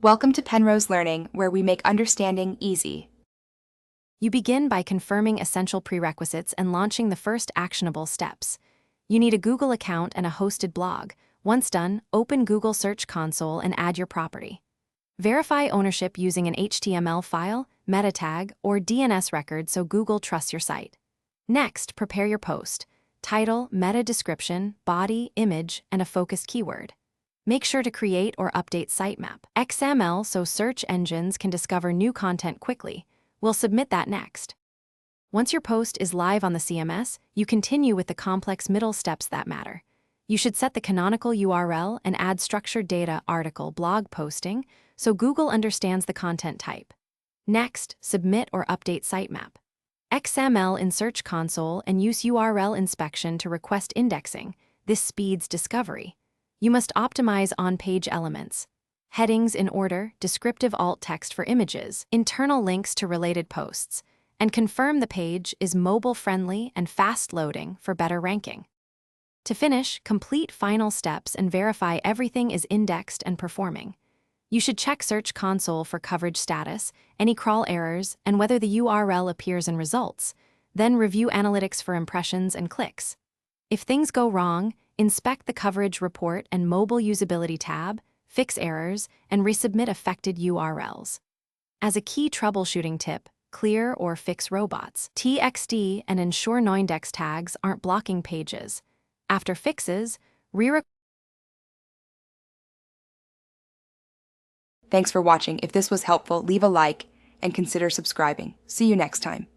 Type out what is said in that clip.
Welcome to Penrose Learning, where we make understanding easy. You begin by confirming essential prerequisites and launching the first actionable steps. You need a Google account and a hosted blog. Once done, open Google Search Console and add your property. Verify ownership using an HTML file, meta tag, or DNS record so Google trusts your site. Next, prepare your post. Title, meta description, body, image, and a focused keyword. Make sure to create or update sitemap XML so search engines can discover new content quickly. We'll submit that next. Once your post is live on the CMS, you continue with the complex middle steps that matter. You should set the canonical URL and add structured data, article, blog posting, so Google understands the content type. Next, submit or update sitemap XML in Search Console and use URL inspection to request indexing. This speeds discovery. You must optimize on-page elements. Headings in order, descriptive alt text for images, internal links to related posts, and confirm the page is mobile-friendly and fast-loading for better ranking. To finish, complete final steps and verify everything is indexed and performing. You should check Search Console for coverage status, any crawl errors, and whether the URL appears in results. Then review analytics for impressions and clicks. If things go wrong, inspect the coverage report and mobile usability tab, fix errors, and resubmit affected URLs. As a key troubleshooting tip, clear or fix robots, TXT, and ensure noindex tags aren't blocking pages. After fixes, Thanks for watching. If this was helpful, leave a like and consider subscribing. See you next time.